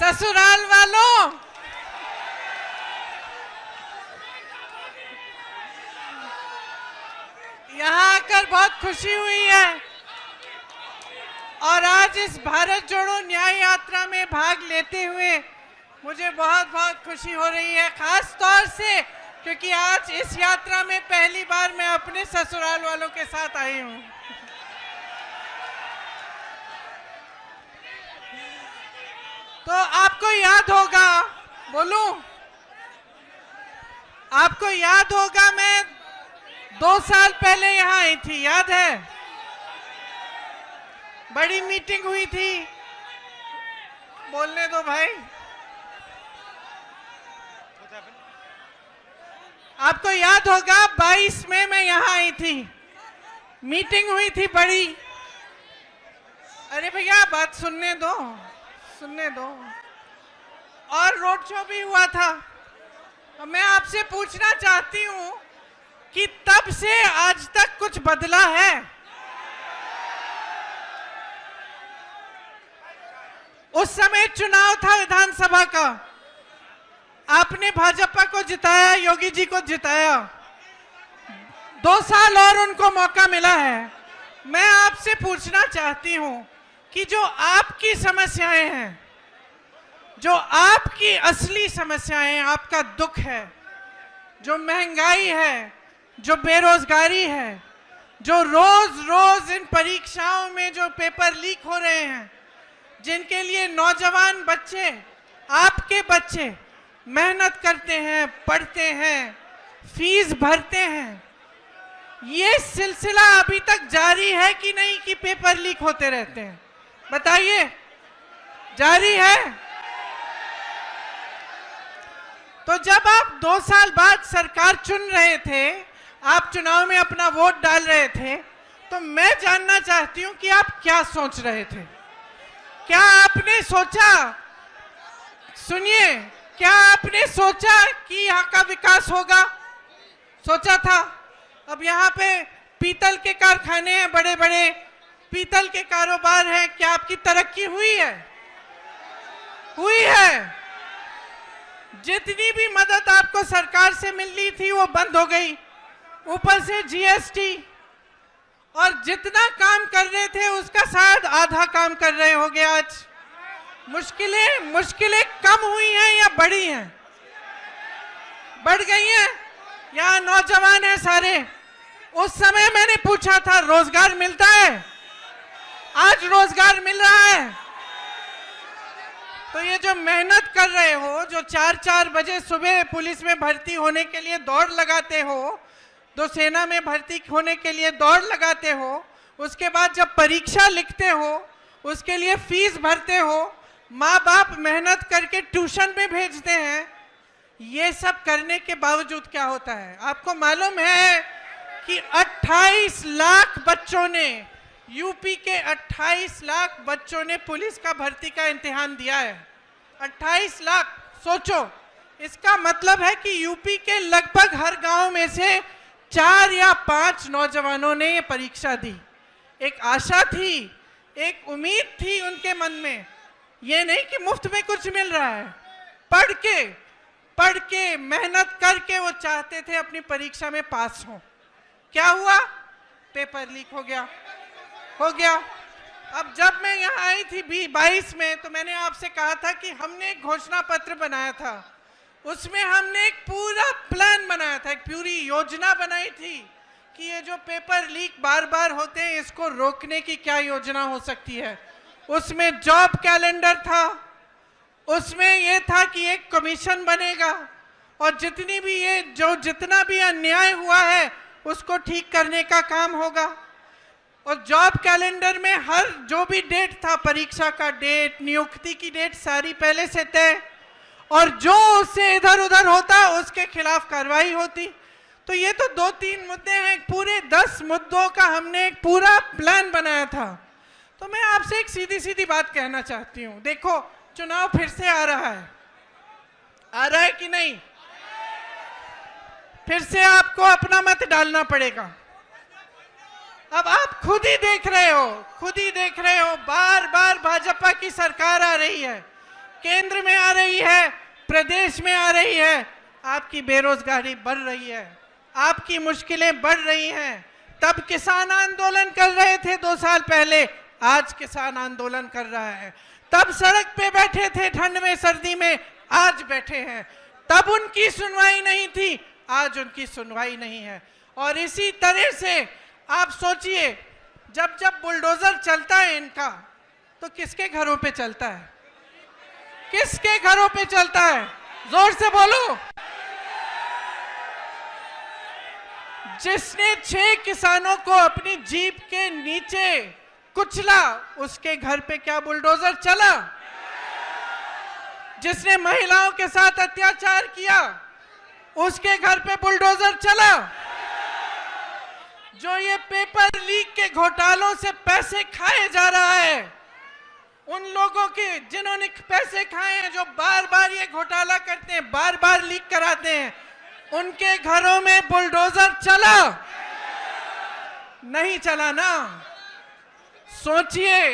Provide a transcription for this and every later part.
ससुराल वालों, यहाँ आकर बहुत खुशी हुई है और आज इस भारत जोड़ो न्याय यात्रा में भाग लेते हुए मुझे बहुत बहुत खुशी हो रही है, खास तौर से क्योंकि आज इस यात्रा में पहली बार मैं अपने ससुराल वालों के साथ आई हूँ। तो आपको याद होगा, बोलूं, आपको याद होगा मैं 2 साल पहले यहाँ आई थी, याद है? बड़ी मीटिंग हुई थी, बोलने दो भाई। आपको याद होगा 22 में मैं यहाँ आई थी, मीटिंग हुई थी बड़ी। अरे भैया बात सुनने दो, सुनने दो। और रोड शो भी हुआ था। मैं आपसे पूछना चाहती हूँ कि तब से आज तक कुछ बदला है? उस समय चुनाव था विधानसभा का, आपने भाजपा को जिताया, योगी जी को जिताया, 2 साल और उनको मौका मिला है। मैं आपसे पूछना चाहती हूं कि जो आपकी समस्याएं हैं, जो आपकी असली समस्याएं, आपका दुख है, जो महंगाई है, जो बेरोजगारी है, जो रोज रोज इन परीक्षाओं में जो पेपर लीक हो रहे हैं, जिनके लिए नौजवान बच्चे, आपके बच्चे मेहनत करते हैं, पढ़ते हैं, फीस भरते हैं, ये सिलसिला अभी तक जारी है कि नहीं कि पेपर लीक होते रहते हैं? बताइए, जारी है? तो जब आप 2 साल बाद सरकार चुन रहे थे, आप चुनाव में अपना वोट डाल रहे थे, तो मैं जानना चाहती हूं कि आप क्या सोच रहे थे? क्या आपने सोचा, सुनिए, क्या आपने सोचा कि यहाँ का विकास होगा? सोचा था? अब यहाँ पे पीतल के कारखाने हैं, बड़े बड़े पीतल के कारोबार हैं, क्या आपकी तरक्की हुई है? हुई है। जितनी भी मदद आपको सरकार से मिलनी थी वो बंद हो गई, ऊपर से जीएसटी, और जितना काम कर रहे थे उसका शायद आधा काम कर रहे होंगे आज। मुश्किलें कम हुई हैं या बढ़ी हैं? बढ़ गई हैं। यहाँ नौजवान हैं सारे, उस समय मैंने पूछा था रोजगार मिलता है? आज रोजगार मिल रहा है। तो ये जो मेहनत कर रहे हो, जो 4-4 बजे सुबह पुलिस में भर्ती होने के लिए दौड़ लगाते हो, तो सेना में भर्ती होने के लिए दौड़ लगाते हो, उसके बाद जब परीक्षा लिखते हो उसके लिए फीस भरते हो, माँ बाप मेहनत करके ट्यूशन में भेजते हैं, ये सब करने के बावजूद क्या होता है? आपको मालूम है कि 28 लाख बच्चों ने, यूपी के 28 लाख बच्चों ने पुलिस का भर्ती का इम्तिहान दिया है। 28 लाख, सोचो, इसका मतलब है कि यूपी के लगभग हर गांव में से 4 या 5 नौजवानों ने ये परीक्षा दी। एक आशा थी, एक उम्मीद थी उनके मन में, ये नहीं कि मुफ्त में कुछ मिल रहा है। पढ़ के मेहनत करके वो चाहते थे अपनी परीक्षा में पास हो। क्या हुआ? पेपर लीक हो गया। अब जब मैं यहाँ आई थी 22 में, तो मैंने आपसे कहा था कि हमने एक घोषणा पत्र बनाया था, उसमें हमने एक पूरा प्लान बनाया था, एक पूरी योजना बनाई थी कि ये जो पेपर लीक बार बार होते हैं, इसको रोकने की क्या योजना हो सकती है। उसमें जॉब कैलेंडर था, उसमें ये था कि एक कमीशन बनेगा और जितना भी अन्याय हुआ है उसको ठीक करने का काम होगा। और जॉब कैलेंडर में हर जो भी डेट था, परीक्षा का डेट, नियुक्ति की डेट, सारी पहले से तय, और जो उससे इधर उधर होता उसके खिलाफ कार्रवाई होती। तो ये तो 2-3 मुद्दे हैं, पूरे 10 मुद्दों का हमने एक पूरा प्लान बनाया था। तो मैं आपसे एक सीधी बात कहना चाहती हूँ, देखो चुनाव फिर से आ रहा है कि नहीं? फिर से आपको अपना मत डालना पड़ेगा। अब आप खुद ही देख रहे हो, बार बार भाजपा की सरकार आ रही है, केंद्र में आ रही है, प्रदेश में आ रही है, आपकी बेरोजगारी बढ़ रही है, आपकी मुश्किलें बढ़ रही हैं। तब किसान आंदोलन कर रहे थे 2 साल पहले, आज किसान आंदोलन कर रहा है। तब सड़क पे बैठे थे ठंड में सर्दी में, आज बैठे हैं। तब उनकी सुनवाई नहीं थी, आज उनकी सुनवाई नहीं है। और इसी तरह से आप सोचिए, जब जब बुलडोजर चलता है इनका, तो किसके घरों पे चलता है? किसके घरों पे चलता है? जोर से बोलो। जिसने 6 किसानों को अपनी जीप के नीचे कुचला, उसके घर पे क्या बुलडोजर चला? जिसने महिलाओं के साथ अत्याचार किया, उसके घर पे बुलडोजर चला? जो ये पेपर लीक के घोटालों से पैसे खाए जा रहा है, उन लोगों के जिन्होंने पैसे खाए हैं, जो बार बार ये घोटाला करते हैं, बार बार लीक कराते हैं, उनके घरों में बुलडोजर चला? नहीं चला ना। सोचिए,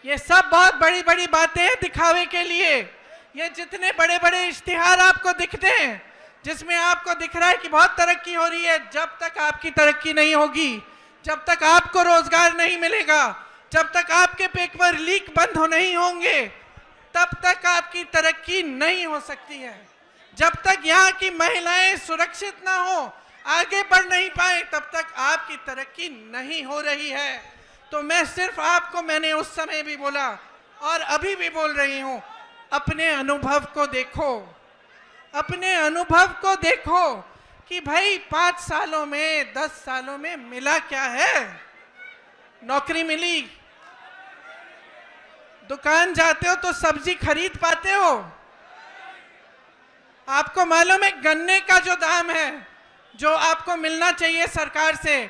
ये सब बहुत बड़ी बड़ी बातें हैं दिखावे के लिए। ये जितने बड़े बड़े इश्तिहार आपको दिखते हैं, जिसमें आपको दिख रहा है कि बहुत तरक्की हो रही है, जब तक आपकी तरक्की नहीं होगी, जब तक आपको रोजगार नहीं मिलेगा, जब तक आपके पेपर लीक बंद नहीं होंगे, तब तक आपकी तरक्की नहीं हो सकती है। जब तक यहाँ की महिलाएं सुरक्षित ना हो, आगे बढ़ नहीं पाए, तब तक आपकी तरक्की नहीं हो रही है। तो मैं सिर्फ आपको, मैंने उस समय भी बोला और अभी भी बोल रही हूं, अपने अनुभव को देखो, अपने अनुभव को देखो कि भाई 5 सालों में, 10 सालों में मिला क्या है? नौकरी मिली, दुकान जाते हो तो सब्जी खरीद पाते हो। आपको मालूम है गन्ने का जो दाम है, जो आपको मिलना चाहिए सरकार से,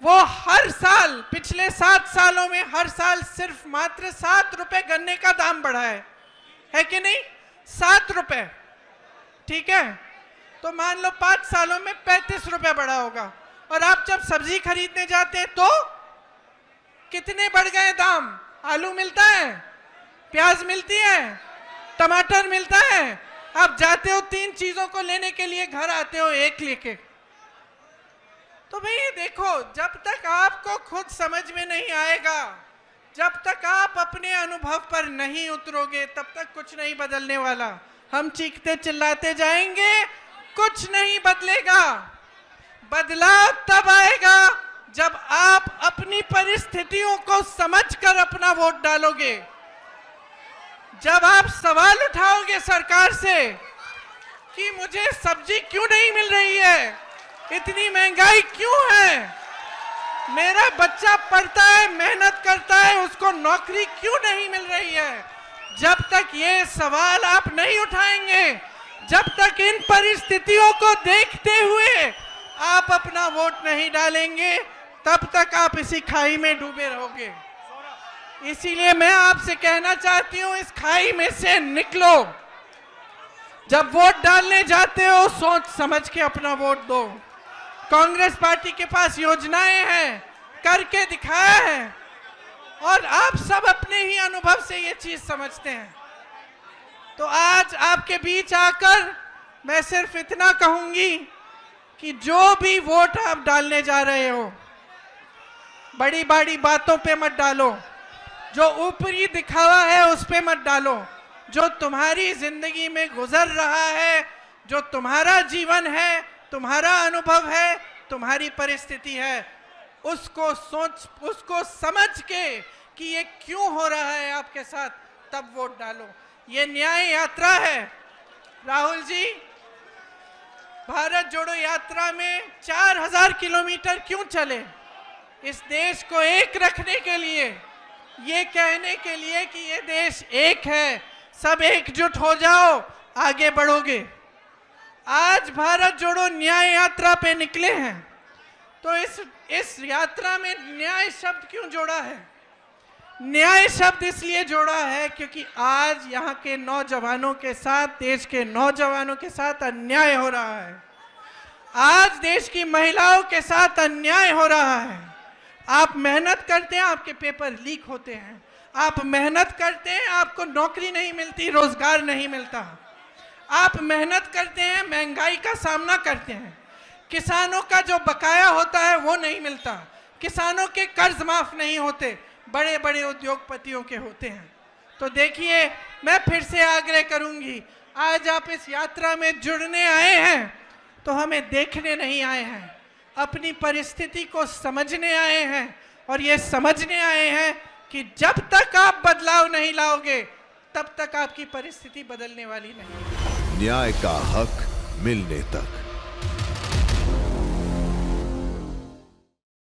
वो हर साल, पिछले 7 सालों में हर साल सिर्फ मात्र 7 रुपए गन्ने का दाम बढ़ा है कि नहीं? 7 रुपए, ठीक है? तो मान लो 5 सालों में 35 रुपए बढ़ा होगा। और आप जब सब्जी खरीदने जाते हैं तो कितने बढ़ गए दाम? आलू मिलता है, प्याज मिलती है, टमाटर मिलता है, आप जाते हो 3 चीजों को लेने के लिए, घर आते हो 1 लेके। तो भाई देखो, जब तक आपको खुद समझ में नहीं आएगा, जब तक आप अपने अनुभव पर नहीं उतरोगे, तब तक कुछ नहीं बदलने वाला। हम चीखते चिल्लाते जाएंगे, कुछ नहीं बदलेगा। बदलाव तब आएगा जब आप अपनी परिस्थितियों को समझकर अपना वोट डालोगे, जब आप सवाल उठाओगे सरकार से कि मुझे सब्जी क्यों नहीं मिल रही है, इतनी महंगाई क्यों है, मेरा बच्चा पढ़ता है, मेहनत करता है, उसको नौकरी क्यों नहीं मिल रही है। जब तक ये सवाल आप नहीं उठाएंगे, जब तक इन परिस्थितियों को देखते हुए आप अपना वोट नहीं डालेंगे, तब तक आप इसी खाई में डूबे रहोगे। इसीलिए मैं आपसे कहना चाहती हूं, इस खाई में से निकलो। जब वोट डालने जाते हो, सोच समझ के अपना वोट दो। कांग्रेस पार्टी के पास योजनाएं हैं, करके दिखाया है, और आप सब अपने ही अनुभव से ये चीज समझते हैं। तो आज आपके बीच आकर मैं सिर्फ इतना कहूंगी कि जो भी वोट आप डालने जा रहे हो, बड़ी बड़ी बातों पे मत डालो, जो ऊपरी दिखावा है उस पे मत डालो। जो तुम्हारी जिंदगी में गुजर रहा है, जो तुम्हारा जीवन है, तुम्हारा अनुभव है, तुम्हारी परिस्थिति है, उसको सोच, उसको समझ के कि ये क्यों हो रहा है आपके साथ, तब वोट डालो। ये न्याय यात्रा है। राहुल जी, भारत जोड़ो यात्रा में 4000 किलोमीटर क्यों चले? इस देश को एक रखने के लिए, ये कहने के लिए कि ये देश एक है, सब एकजुट हो जाओ, आगे बढ़ोगे। आज भारत जोड़ो न्याय यात्रा पे निकले हैं, तो इस यात्रा में न्याय शब्द क्यों जोड़ा है? न्याय शब्द इसलिए जोड़ा है क्योंकि आज यहाँ के नौजवानों के साथ, देश के नौजवानों के साथ अन्याय हो रहा है। आज देश की महिलाओं के साथ अन्याय हो रहा है। आप मेहनत करते हैं, आपके पेपर लीक होते हैं। आप मेहनत करते हैं, आपको नौकरी नहीं मिलती, रोजगार नहीं मिलता। आप मेहनत करते हैं, महंगाई का सामना करते हैं, किसानों का जो बकाया होता है वो नहीं मिलता, किसानों के कर्ज माफ नहीं होते, बड़े बड़े उद्योगपतियों के होते हैं। तो देखिए, मैं फिर से आग्रह करूंगी, आज आप इस यात्रा में जुड़ने आए हैं तो हमें देखने नहीं आए हैं, अपनी परिस्थिति को समझने आए हैं। और ये समझने आए हैं कि जब तक आप बदलाव नहीं लाओगे तब तक आपकी परिस्थिति बदलने वाली नहीं है। न्याय का हक मिलने तक।